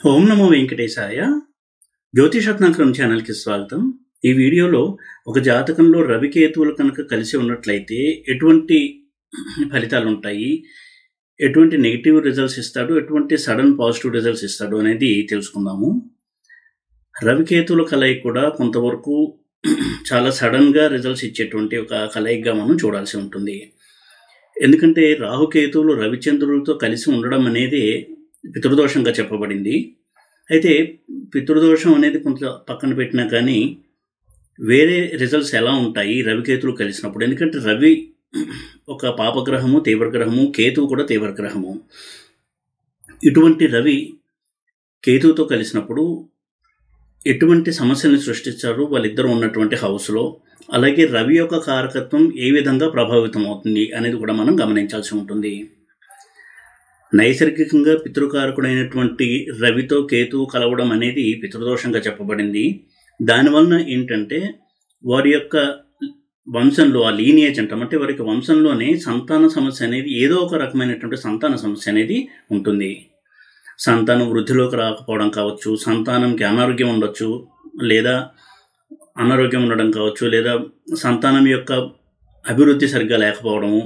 ఓం నమో వెంకటేశాయ. జ్యోతిషరత్నాకరం ఛానల్కి స్వాగతం. ఈ వీడియోలో ఒక జాతకంలో రవికేతువులు కనుక కలిసి ఉన్నట్లయితే ఎటువంటి ఫలితాలు ఉంటాయి, ఎటువంటి నెగిటివ్ రిజల్ట్స్ ఇస్తాడు, ఎటువంటి సడన్ పాజిటివ్ రిజల్ట్స్ ఇస్తాడు అనేది తెలుసుకుందాము. రవికేతువుల కలయిక కూడా కొంతవరకు చాలా సడన్గా రిజల్ట్స్ ఇచ్చేటువంటి ఒక కలయికగా మనం చూడాల్సి ఉంటుంది. ఎందుకంటే రాహుకేతువులు రవిచంద్రులతో కలిసి ఉండడం అనేది పితృదోషంగా చెప్పబడింది. అయితే పితృదోషం అనేది కొంత పక్కన పెట్టినా కానీ వేరే రిజల్ట్స్ ఎలా ఉంటాయి రవికేతువులు కలిసినప్పుడు? ఎందుకంటే రవి ఒక పాపగ్రహము, తీవ్రగ్రహము, కేతువు కూడా తీవ్రగ్రహము. ఇటువంటి రవి కేతువుతో కలిసినప్పుడు ఎటువంటి సమస్యలను సృష్టించారు వాళ్ళిద్దరూ ఉన్నటువంటి హౌస్లో, అలాగే రవి యొక్క కారకత్వం ఏ విధంగా ప్రభావితం అవుతుంది అనేది కూడా మనం గమనించాల్సి ఉంటుంది. నైసర్గికంగా పితృకారకుడైనటువంటి రవితో కేతువు కలవడం అనేది పితృదోషంగా చెప్పబడింది. దానివలన ఏంటంటే వారి యొక్క వంశంలో ఆ లీనియేజ్ అంటాం, అంటే వారికి వంశంలోనే సంతాన సమస్య అనేది ఏదో ఒక రకమైనటువంటి సంతాన సమస్య అనేది ఉంటుంది. సంతానం వృద్ధిలోకి రాకపోవడం కావచ్చు, సంతానంకి అనారోగ్యం ఉండొచ్చు, లేదా అనారోగ్యం ఉండడం కావచ్చు, లేదా సంతానం యొక్క అభివృద్ధి సరిగ్గా లేకపోవడము,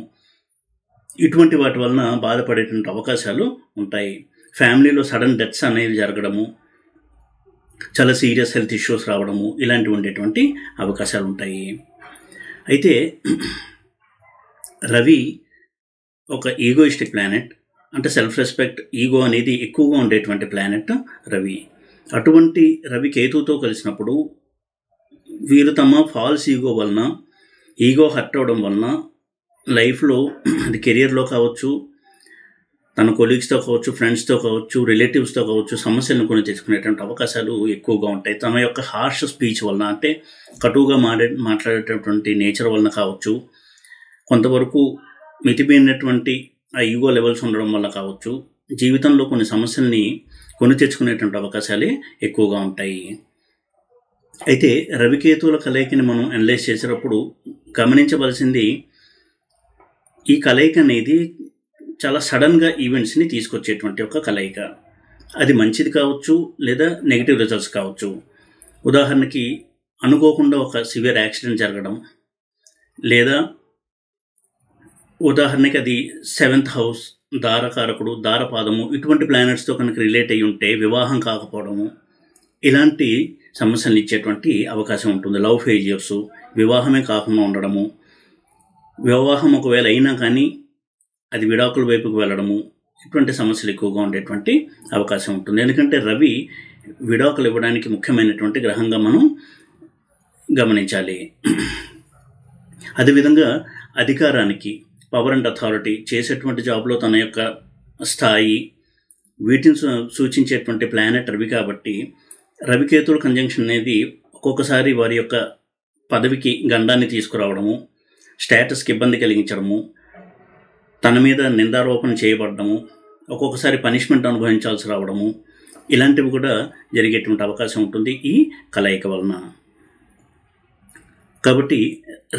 ఇటువంటి వాటి వలన బాధపడేటువంటి అవకాశాలు ఉంటాయి. ఫ్యామిలీలో సడన్ డెత్స్ అనేవి జరగడము, చాలా సీరియస్ హెల్త్ ఇష్యూస్ రావడము, ఇలాంటివి ఉండేటువంటి అవకాశాలు ఉంటాయి. అయితే రవి ఒక ఈగోయిస్టిక్ ప్లానెట్, అంటే సెల్ఫ్ రెస్పెక్ట్, ఈగో అనేది ఎక్కువగా ఉండేటువంటి ప్లానెట్ రవి. అటువంటి రవి కేతువుతో కలిసినప్పుడు వీరు తమ ఫాల్స్ ఈగో వలన, ఈగో హర్ట్ అవడం వలన లైఫ్లో అది కెరియర్లో కావచ్చు, తన కొలీగ్స్తో కావచ్చు, ఫ్రెండ్స్తో కావచ్చు, రిలేటివ్స్తో కావచ్చు, సమస్యలను కొని తెచ్చుకునేటువంటి అవకాశాలు ఎక్కువగా ఉంటాయి. తన యొక్క హార్ష్ స్పీచ్ వలన, అంటే కటువుగా మాట్లాడేటటువంటి నేచర్ వలన కావచ్చు, కొంతవరకు మితిమీరినటువంటి ఆ ఈగో లెవెల్స్ ఉండడం వల్ల కావచ్చు, జీవితంలో కొన్ని సమస్యల్ని కొని తెచ్చుకునేటువంటి అవకాశాలే ఎక్కువగా ఉంటాయి. అయితే రవికేతువుల కలయికని మనం అనలైజ్ చేసేటప్పుడు గమనించవలసింది, ఈ కలయిక అనేది చాలా సడన్గా ఈవెంట్స్ని తీసుకొచ్చేటువంటి ఒక కలయిక. అది మంచిది కావచ్చు, లేదా నెగిటివ్ రిజల్ట్స్ కావచ్చు. ఉదాహరణకి అనుకోకుండా ఒక సివియర్ యాక్సిడెంట్ జరగడం, లేదా ఉదాహరణకి అది 7th హౌస్, దారకారకుడు, దారపాదము, ఇటువంటి ప్లానెట్స్తో కనుక రిలేట్ అయ్యి ఉంటే వివాహం కాకపోవడము, ఇలాంటి సమస్యలు ఇచ్చేటువంటి అవకాశం ఉంటుంది. లవ్ ఫెయిల్యూర్స్, వివాహమే కాకుండా ఉండడము, వివాహం ఒకవేళ అయినా కానీ అది విడాకుల వైపుకు వెళ్ళడము, ఇటువంటి సమస్యలు ఎక్కువగా ఉండేటువంటి అవకాశం ఉంటుంది. ఎందుకంటే రవి విడాకులు ఇవ్వడానికి ముఖ్యమైనటువంటి గ్రహంగా మనం గమనించాలి. అదేవిధంగా అధికారానికి, పవర్ అండ్ అథారిటీ, చేసేటువంటి జాబ్లో తన యొక్క స్థాయి, వీటిని సూచించేటువంటి ప్లానెట్ రవి కాబట్టి రవికేతువుల కంజంక్షన్ అనేది ఒక్కొక్కసారి వారి యొక్క పదవికి గండాన్ని తీసుకురావడము, స్టేటస్కి ఇబ్బంది కలిగించడము, తన మీద నిందారోపణ చేయబడము, ఒక్కొక్కసారి పనిష్మెంట్ అనుభవించాల్సి రావడము, ఇలాంటివి కూడా జరిగేటువంటి అవకాశం ఉంటుంది ఈ కలయిక వలన. కాబట్టి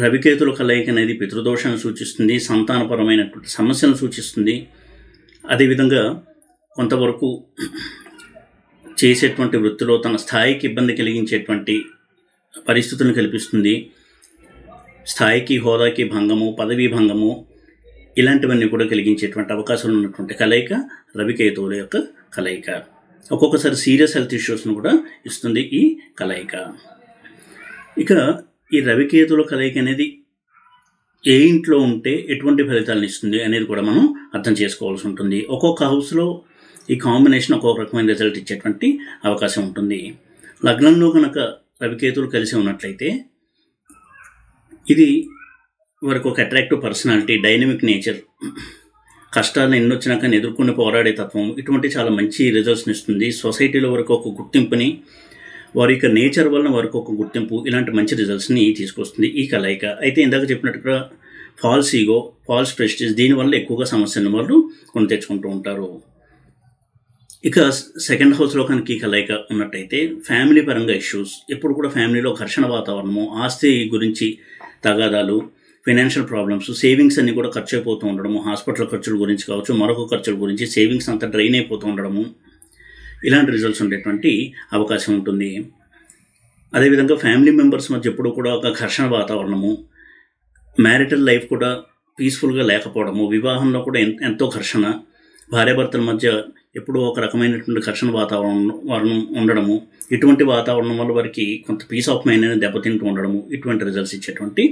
రవికేతుల కలయిక అనేది పితృదోషాన్ని సూచిస్తుంది, సంతానపరమైనటువంటి సమస్యలను సూచిస్తుంది. అదేవిధంగా కొంతవరకు చేసేటువంటి వృత్తిలో తన స్థాయికి ఇబ్బంది కలిగించేటువంటి పరిస్థితులను కల్పిస్తుంది. స్థాయికి, హోదాకి భంగము, పదవీ భంగము, ఇలాంటివన్నీ కూడా కలిగించేటువంటి అవకాశాలు ఉన్నటువంటి కలయిక రవికేతువుల యొక్క కలయిక. ఒక్కొక్కసారి సీరియస్ హెల్త్ ఇష్యూస్ను కూడా ఇస్తుంది ఈ కలయిక. ఇక ఈ రవికేతువుల కలయిక అనేది ఏ ఇంట్లో ఉంటే ఎటువంటి ఫలితాలను ఇస్తుంది అనేది కూడా మనం అర్థం చేసుకోవాల్సి ఉంటుంది. ఒక్కొక్క హౌస్లో ఈ కాంబినేషన్ ఒక్కొక్క రకమైన రిజల్ట్ ఇచ్చేటువంటి అవకాశం ఉంటుంది. లగ్నంలో కనుక రవికేతువులు కలిసి ఉన్నట్లయితే ఇది వారికి ఒక అట్రాక్టివ్ పర్సనాలిటీ, డైనమిక్ నేచర్, కష్టాలను ఎన్ని వచ్చినా కానీ ఎదుర్కొని పోరాడే తత్వం, ఇటువంటి చాలా మంచి రిజల్ట్స్ని ఇస్తుంది. సొసైటీలో వారికి ఒక గుర్తింపుని, వారి యొక్క నేచర్ వలన వారికి ఒక గుర్తింపు, ఇలాంటి మంచి రిజల్ట్స్ని తీసుకొస్తుంది ఈ కలయిక. అయితే ఇందాక చెప్పినట్టుగా ఫాల్స్ ఈగో, ఫాల్స్ ప్రెస్టీజ్, దీనివల్ల ఎక్కువగా సమస్యలను వాళ్ళు కొని తెచ్చుకుంటూ ఉంటారు. ఇక 2nd హౌస్లో కనుక ఈ కలయిక ఉన్నట్టయితే ఫ్యామిలీ పరంగా ఇష్యూస్, ఎప్పుడు కూడా ఫ్యామిలీలో ఘర్షణ వాతావరణము, ఆస్తి గురించి తగాదాలు, ఫైనాన్షియల్ ప్రాబ్లమ్స్, సేవింగ్స్ అన్నీ కూడా ఖర్చు అయిపోతూ ఉండడము, హాస్పిటల్ ఖర్చుల గురించి కావచ్చు, మరొక ఖర్చుల గురించి సేవింగ్స్ అంతా డ్రైన్ అయిపోతూ ఉండడము, ఇలాంటి రిజల్ట్స్ ఉండేటువంటి అవకాశం ఉంటుంది. అదేవిధంగా ఫ్యామిలీ మెంబర్స్ మధ్య ఎప్పుడు కూడా ఒక ఘర్షణ వాతావరణము, మ్యారిటల్ లైఫ్ కూడా పీస్ఫుల్గా లేకపోవడము, వివాహంలో కూడా ఎంతో ఘర్షణ, భార్యాభర్తల మధ్య ఎప్పుడూ ఒక రకమైనటువంటి ఘర్షణ వాతావరణం ఉండడము, ఇటువంటి వాతావరణం వల్ల వారికి కొంత పీస్ ఆఫ్ మైండ్ అనేది దెబ్బతింటూ ఉండడము, ఇటువంటి రిజల్ట్స్ ఇచ్చేటువంటి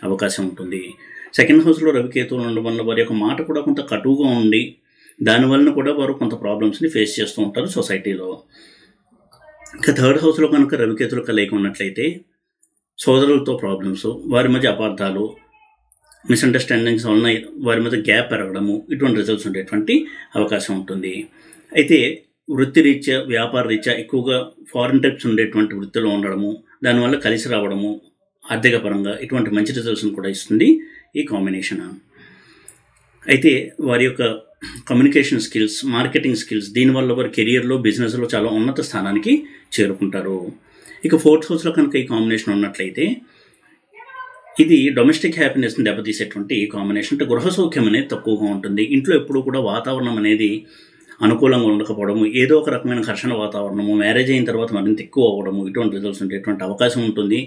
అవకాశం ఉంటుంది. సెకండ్ హౌస్లో రవికేతువులు ఉండడం వల్ల వారి యొక్క మాట కూడా కొంత కటువుగా ఉండి దానివల్ల కూడా వారు కొంత ప్రాబ్లమ్స్ని ఫేస్ చేస్తూ ఉంటారు సొసైటీలో. ఇంకా థర్డ్ హౌస్లో కనుక రవికేతులు కలయిక ఉన్నట్లయితే సోదరులతో ప్రాబ్లమ్స్, వారి మధ్య అపార్థాలు, మిస్అండర్స్టాండింగ్స్ వలన వారి మధ్య గ్యాప్ పెరగడము, ఇటువంటి రిజల్ట్స్ ఉండేటువంటి అవకాశం ఉంటుంది. అయితే వృత్తిరీత్యా, వ్యాపార రీత్యా ఎక్కువగా ఫారిన్ ట్రిప్స్ ఉండేటువంటి వృత్తిలో ఉండడము, దానివల్ల కలిసి రావడము, ఆర్థిక పరంగా ఇటువంటి మంచి రిజల్ట్స్ని కూడా ఇస్తుంది ఈ కాంబినేషన్. అయితే వారి యొక్క కమ్యూనికేషన్ స్కిల్స్, మార్కెటింగ్ స్కిల్స్, దీనివల్ల వారి కెరియర్లో, బిజినెస్లో చాలా ఉన్నత స్థానానికి చేరుకుంటారు. ఇక ఫోర్త్ హౌస్లో కనుక ఈ కాంబినేషన్ ఉన్నట్లయితే ఇది డొమెస్టిక్ హ్యాపీనెస్ని దెబ్బతీసేటువంటి కాంబినేషన్. అంటే గృహ సౌఖ్యం అనేది తక్కువగా ఉంటుంది. ఇంట్లో ఎప్పుడూ కూడా వాతావరణం అనేది అనుకూలంగా ఉండకపోవడము, ఏదో ఒక రకమైన ఘర్షణ వాతావరణము, మ్యారేజ్ అయిన తర్వాత మరింత ఎక్కువ అవ్వడము, ఇటువంటి రిజల్ట్స్ ఉండేటువంటి అవకాశం ఉంటుంది.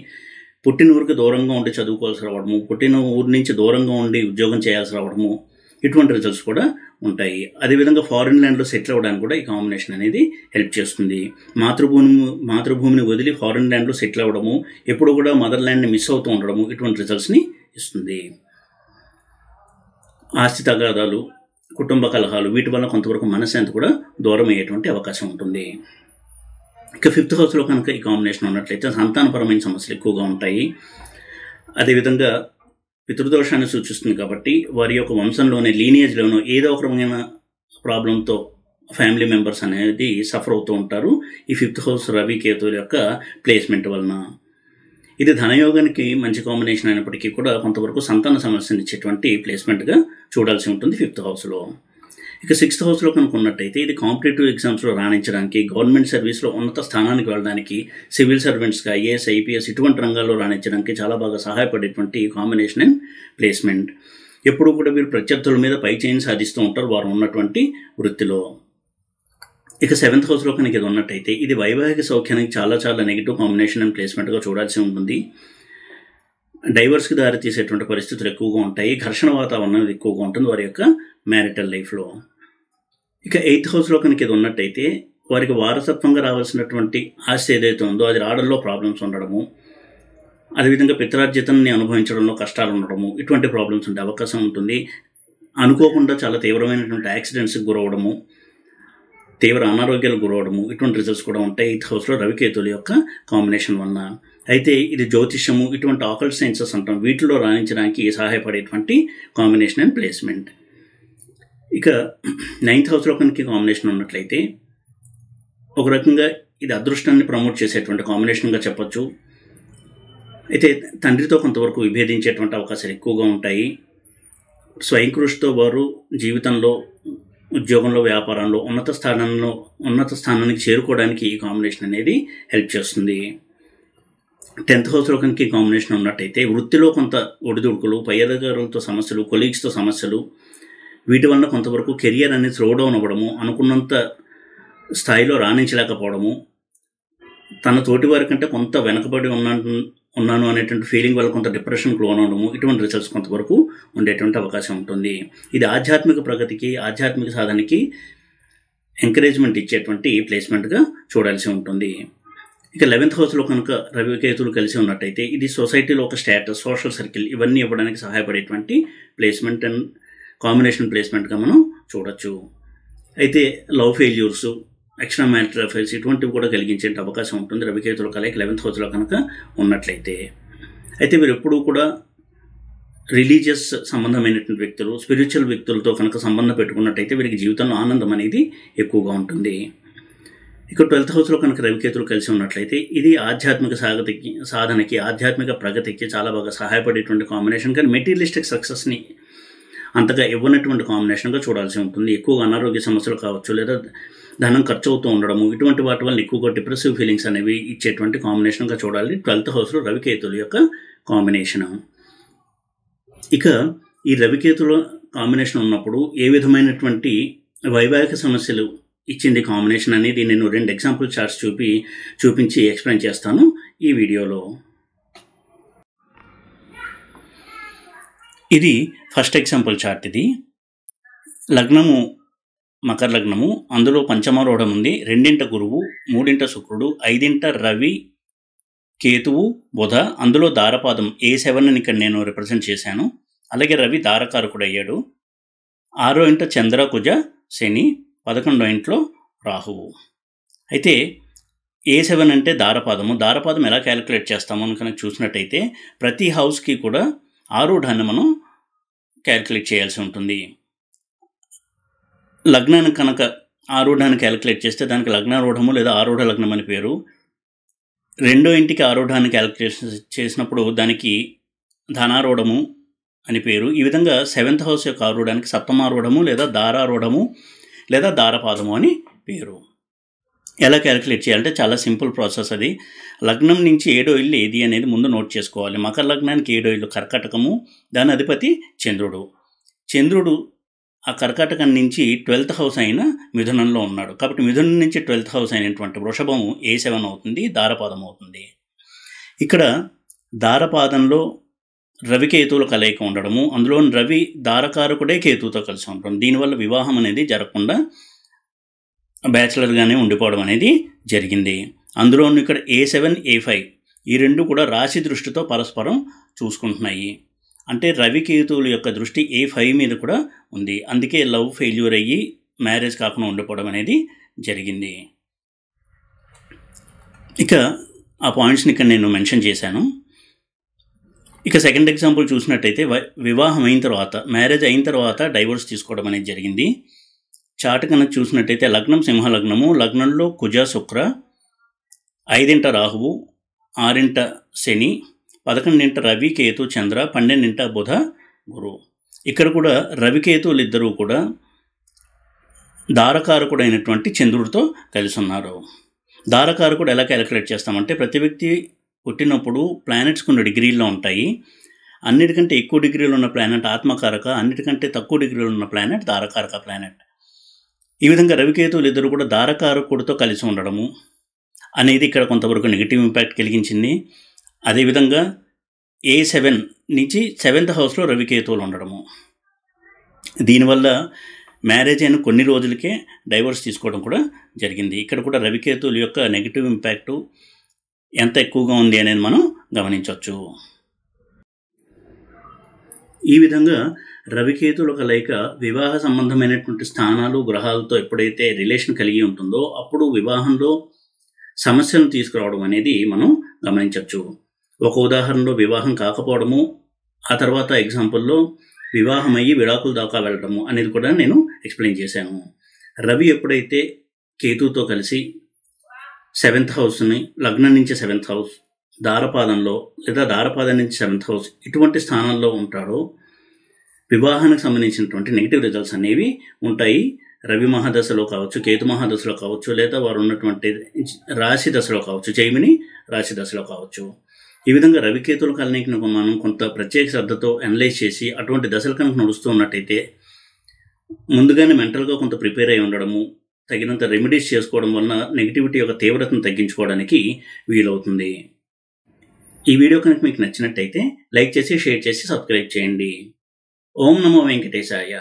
పుట్టిన ఊరికి దూరంగా ఉండి చదువుకోవాల్సి రావడము, పుట్టిన ఊరి నుంచి దూరంగా ఉండి ఉద్యోగం చేయాల్సి రావడము, ఇటువంటి రిజల్ట్స్ కూడా ఉంటాయి. అదేవిధంగా ఫారిన్ ల్యాండ్లో సెటిల్ అవ్వడానికి కూడా ఈ కాంబినేషన్ అనేది హెల్ప్ చేస్తుంది. మాతృభూమిని వదిలి ఫారిన్ ల్యాండ్లో సెటిల్ అవ్వడము, ఎప్పుడు కూడా మదర్ ల్యాండ్ని మిస్ అవుతూ ఉండడము, ఇటువంటి రిజల్ట్స్ని ఇస్తుంది. ఆస్తి తగాదాలు, కుటుంబ కలహాలు, వీటి వల్ల కొంతవరకు మనశ్శాంతి కూడా దూరం అయ్యేటువంటి అవకాశం ఉంటుంది. ఇక ఫిఫ్త్ హౌస్లో కనుక ఈ కాంబినేషన్ ఉన్నట్లయితే సంతానపరమైన సమస్యలు ఎక్కువగా ఉంటాయి. అదేవిధంగా పితృదోషాన్ని సూచిస్తుంది కాబట్టి వారి యొక్క వంశంలోనే, లీనియేజ్లోనూ ఏదో ఒక రకమైన ప్రాబ్లంతో ఫ్యామిలీ మెంబర్స్ అనేది సఫర్ అవుతూ ఉంటారు ఈ ఫిఫ్త్ హౌస్ రవి కేతువుల యొక్క ప్లేస్మెంట్ వలన. ఇది ధనయోగానికి మంచి కాంబినేషన్ అయినప్పటికీ కూడా కొంతవరకు సంతాన సమస్యను ఇచ్చేటువంటి ప్లేస్మెంట్గా చూడాల్సి ఉంటుంది ఫిఫ్త్ హౌస్లో. ఇక సిక్స్త్ హౌస్లో కనుక ఉన్నట్టయితే ఇది కాంపిటేటివ్ ఎగ్జామ్స్లో రాణించడానికి, గవర్నమెంట్ సర్వీస్లో ఉన్నత స్థానానికి వెళ్ళడానికి, సివిల్ సర్వెంట్స్గా, ఐఏఎస్, ఐపీఎస్ ఇటువంటి రంగాల్లో రాణించడానికి చాలా బాగా సహాయపడేటువంటి కాంబినేషన్ అండ్ ప్లేస్మెంట్. ఎప్పుడు కూడా వీరు ప్రత్యర్థుల మీద పై చేయి సాధిస్తూ ఉంటారు వారు ఉన్నటువంటి వృత్తిలో. ఇక సెవెంత్ హౌస్లో కనుక ఇది ఉన్నట్టయితే ఇది వైవాహిక సౌఖ్యానికి చాలా చాలా నెగిటివ్ కాంబినేషన్ అండ్ ప్లేస్మెంట్గా చూడాల్సి ఉంటుంది. డైవర్స్కి దారి తీసేటువంటి పరిస్థితులు ఎక్కువగా ఉంటాయి. ఘర్షణ వాతావరణం ఎక్కువగా ఉంటుంది వారి యొక్క మ్యారిటల్ లైఫ్లో. ఇక ఎయిత్ హౌస్లో కనుక ఇది ఉన్నట్టయితే వారికి వారసత్వంగా రావాల్సినటువంటి ఆస్తి ఏదైతే ఉందో అది రావడంలో ప్రాబ్లమ్స్ ఉండడము, అదేవిధంగా పిత్రార్జితాన్ని అనుభవించడంలో కష్టాలు ఉండడము, ఇటువంటి ప్రాబ్లమ్స్ ఉండే అవకాశం ఉంటుంది. అనుకోకుండా చాలా తీవ్రమైనటువంటి యాక్సిడెంట్స్కి గురవడము, తీవ్ర అనారోగ్యాలకు గురవడము, ఇటువంటి రిజల్ట్స్ కూడా ఉంటాయి ఎయిత్ హౌస్లో రవికేతువుల యొక్క కాంబినేషన్ వలన. అయితే ఇది జ్యోతిష్యము, ఇటువంటి ఆకల్ట్ సైన్సెస్ అంటాం, వీటిలో రాణించడానికి సహాయపడేటువంటి కాంబినేషన్ అండ్ ప్లేస్మెంట్. ఇక నైన్త్ హౌస్లో కనుక కాంబినేషన్ ఉన్నట్లయితే ఒక రకంగా ఇది అదృష్టాన్ని ప్రమోట్ చేసేటువంటి కాంబినేషన్గా చెప్పచ్చు. అయితే తండ్రితో కొంతవరకు విభేదించేటువంటి అవకాశాలు ఎక్కువగా ఉంటాయి. స్వయం కృషితో వారు జీవితంలో, ఉద్యోగంలో, వ్యాపారంలో ఉన్నత స్థానానికి చేరుకోవడానికి ఈ కాంబినేషన్ అనేది హెల్ప్ చేస్తుంది. 10th హౌస్లో కనుక ఈ కాంబినేషన్ ఉన్నట్టయితే వృత్తిలో కొంత ఒడిదుడుకులు, పై అధికారులతో సమస్యలు, కొలీగ్స్తో సమస్యలు, వీటి వల్ల కొంతవరకు కెరియర్ అనేది స్లో డౌన్ అవ్వడము, అనుకున్నంత స్థాయిలో రాణించలేకపోవడము, తన తోటి వారి కంటే కొంత వెనకబడి ఉన్నాను అనేటువంటి ఫీలింగ్ వల్ల కొంత డిప్రెషన్కి లోనవడము, ఇటువంటి రిజల్ట్స్ కొంతవరకు ఉండేటువంటి అవకాశం ఉంటుంది. ఇది ఆధ్యాత్మిక ప్రగతికి, ఆధ్యాత్మిక సాధనకి ఎంకరేజ్మెంట్ ఇచ్చేటువంటి ప్లేస్మెంట్గా చూడాల్సి ఉంటుంది. ఇక 11th హౌస్లో కనుక రవికేతులు కలిసి ఉన్నట్టయితే ఇది సొసైటీలో ఒక స్టేటస్, సోషల్ సర్కిల్ ఇవన్నీ ఇవ్వడానికి సహాయపడేటువంటి ప్లేస్మెంట్ అండ్ కాంబినేషన్ ప్లేస్మెంట్గా మనం చూడొచ్చు. అయితే love failures, extra marital affairs ఇటువంటివి కూడా కలిగించే అవకాశం ఉంటుంది రవికేతుల కలయిక 11th హౌస్లో కనుక ఉన్నట్లయితే. అయితే వీరు ఎప్పుడూ కూడా రిలీజియస్ సంబంధమైనటువంటి వ్యక్తులు, స్పిరిచువల్ వ్యక్తులతో కనుక సంబంధం పెట్టుకున్నట్టయితే వీరికి జీవితంలో ఆనందం అనేది ఎక్కువగా ఉంటుంది. ఇక 12th హౌస్లో కనుక రవికేతులు కలిసి ఉన్నట్లయితే ఇది ఆధ్యాత్మిక సాధనకి, ఆధ్యాత్మిక ప్రగతికి చాలా బాగా సహాయపడేటువంటి కాంబినేషన్. కానీ మెటీరియలిస్టిక్ సక్సెస్ని అంతగా ఇవ్వనటువంటి కాంబినేషన్గా చూడాల్సి ఉంటుంది. ఎక్కువగా అనారోగ్య సమస్యలు కావచ్చు, లేదా ధనం ఖర్చు అవుతూ ఉండడము, ఇటువంటి వాటి వల్ల ఎక్కువగా డిప్రెసివ్ ఫీలింగ్స్ అనేవి ఇచ్చేటువంటి కాంబినేషన్గా చూడాలి 12th హౌస్లో రవికేతుల యొక్క కాంబినేషన్. ఇక ఈ రవికేతుల కాంబినేషన్ ఉన్నప్పుడు ఏ విధమైనటువంటి వైవాహిక సమస్యలు ఇచ్చింది కాంబినేషన్ అనేది నేను 2 ఎగ్జాంపుల్ చార్ట్స్ చూపించి ఎక్స్ప్లెయిన్ చేస్తాను ఈ వీడియోలో. ఇది ఫస్ట్ ఎగ్జాంపుల్ చార్ట్. ఇది లగ్నము మకర లగ్నము, అందులో పంచమారూఢం ఉంది. 2ంట గురువు, 3ంట శుక్రుడు, 5ంట రవి, కేతువు, బుధ, అందులో దారపాదం A7 అని ఇక్కడ నేను రిప్రజెంట్ చేశాను. అలాగే రవి దారకారకుడు అయ్యాడు. 6వ ఇంట చంద్ర, కుజ, శని, 11వ ఇంట్లో రాహువు. అయితే A7 అంటే దారపాదము. దారపాదం ఎలా క్యాలిక్యులేట్ చేస్తామో అని కనుక చూసినట్టయితే ప్రతి హౌస్కి కూడా ఆరూఢాన్ని మనం క్యాలిక్యులేట్ చేయాల్సి ఉంటుంది. లగ్నాన్ని కనుక ఆరూఢాన్ని క్యాలిక్యులేట్ చేస్తే దానికి లగ్నారూఢము లేదా ఆరూఢ లగ్నం అని పేరు. 2వ ఇంటికి ఆరూఢాన్ని క్యాలిక్యులేషన్ చేసినప్పుడు దానికి ధనారూఢము అని పేరు. ఈ విధంగా 7th హౌస్ యొక్క ఆరూఢానికి సప్తమారూఢము లేదా దారారూఢము లేదా దారపాదము అని పేరు. ఎలా క్యాలిక్యులేట్ చేయాలంటే చాలా సింపుల్ ప్రాసెస్ అది. లగ్నం నుంచి 7వ ఇల్లు ఏది అనేది ముందు నోట్ చేసుకోవాలి. మకర లగ్నానికి 7వ ఇల్లు కర్కాటకము, దాని అధిపతి చంద్రుడు. చంద్రుడు ఆ కర్కాటకం నుంచి 12th హౌస్ అయిన మిథునంలో ఉన్నాడు. కాబట్టి మిథునం నుంచి 12th హౌస్ అయినటువంటి వృషభము A7 అవుతుంది, దారపాదం అవుతుంది. ఇక్కడ దారపాదంలో రవికేతువుల కలయిక ఉండడము, అందులో రవి దారకారకుడే కేతువుతో కలిసి ఉండడం, దీనివల్ల వివాహం అనేది జరగకుండా బ్యాచిలర్గానే ఉండిపోవడం అనేది జరిగింది. అందులో ఇక్కడ A7, A5 ఈ 2 కూడా రాశి దృష్టితో పరస్పరం చూసుకుంటున్నాయి. అంటే రవికేతువుల యొక్క దృష్టి A5 మీద కూడా ఉంది. అందుకే లవ్ ఫెయిల్యూర్ అయ్యి మ్యారేజ్ కాకుండా ఉండిపోవడం అనేది జరిగింది. ఇక ఆ పాయింట్స్ని ఇక్కడ నేను మెన్షన్ చేశాను. ఇక సెకండ్ ఎగ్జాంపుల్ చూసినట్టయితే వివాహం అయిన తర్వాత, మ్యారేజ్ అయిన తర్వాత డైవోర్స్ తీసుకోవడం అనేది జరిగింది. చార్ట్ కనుక చూసినట్టయితే లగ్నం సింహలగ్నము, లగ్నంలో కుజ, శుక్ర, 5ంట రాహువు, 6ంట శని, 11ంట రవి, కేతు, చంద్ర, 12ంట బుధ, గురు. ఇక్కడ కూడా రవికేతువులు ఇద్దరూ కూడా దారకారకుడు అయినటువంటి చంద్రుడితో కలిసి ఉన్నారు. దారకారకుడు ఎలా క్యాలిక్యులేట్ చేస్తామంటే ప్రతి వ్యక్తి పుట్టినప్పుడు ప్లానెట్స్ కొన్ని డిగ్రీల్లో ఉంటాయి. అన్నిటికంటే ఎక్కువ డిగ్రీలు ఉన్న ప్లానెట్ ఆత్మకారక, అన్నిటికంటే తక్కువ డిగ్రీలు ఉన్న ప్లానెట్ దారకారక ప్లానెట్. ఈ విధంగా రవికేతువులు ఇద్దరు కూడా దారకారకుడితో కలిసి ఉండడము అనేది ఇక్కడ కొంతవరకు నెగిటివ్ ఇంపాక్ట్ కలిగించింది. అదేవిధంగా A7 నుంచి 7th హౌస్లో రవికేతువులు ఉండడము, దీనివల్ల మ్యారేజ్ అయిన కొన్ని రోజులకే డైవోర్స్ తీసుకోవడం కూడా జరిగింది. ఇక్కడ కూడా రవికేతువుల యొక్క నెగిటివ్ ఇంపాక్టు ఎంత ఎక్కువగా ఉంది అనేది మనం గమనించవచ్చు. ఈ విధంగా రవికేతువుల కలయిక వివాహ సంబంధమైనటువంటి స్థానాలు, గ్రహాలతో ఎప్పుడైతే రిలేషన్ కలిగి ఉంటుందో అప్పుడు వివాహంలో సమస్యలను తీసుకురావడం అనేది మనం గమనించవచ్చు. ఒక ఉదాహరణలో వివాహం కాకపోవడము, ఆ తర్వాత ఎగ్జాంపుల్లో వివాహం అయ్యి విడాకుల దాకా వెళ్ళడము అనేది కూడా నేను ఎక్స్ప్లెయిన్ చేశాను. రవి ఎప్పుడైతే కేతువుతో కలిసి 7th హౌస్ని, లగ్నం నుంచి 7th హౌస్, దారపాదంలో లేదా దారపాదం నుంచి 7th హౌస్ ఇటువంటి స్థానాల్లో ఉంటాడో వివాహానికి సంబంధించినటువంటి నెగిటివ్ రిజల్ట్స్ అనేవి ఉంటాయి. రవి మహాదశలో కావచ్చు, కేతు మహాదశలో కావచ్చు, లేదా వారు ఉన్నటువంటి రాశి దశలో కావచ్చు, జైమిని రాశి దశలో కావచ్చు. ఈ విధంగా రవికేతుల కలయికను మనం కొంత ప్రత్యేక శ్రద్ధతో అనలైజ్ చేసి అటువంటి దశలు కనుక నడుస్తూ ఉన్నట్టయితే ముందుగానే మెంటల్గా కొంత ప్రిపేర్ అయి ఉండడము, తగినంత రెమెడీస్ చేసుకోవడం వలన నెగిటివిటీ యొక్క తీవ్రతను తగ్గించుకోవడానికి వీలవుతుంది. ఈ వీడియో కనుక మీకు నచ్చినట్టయితే లైక్ చేసి, షేర్ చేసి, సబ్స్క్రైబ్ చేయండి. ఓం నమో వెంకటేశాయ.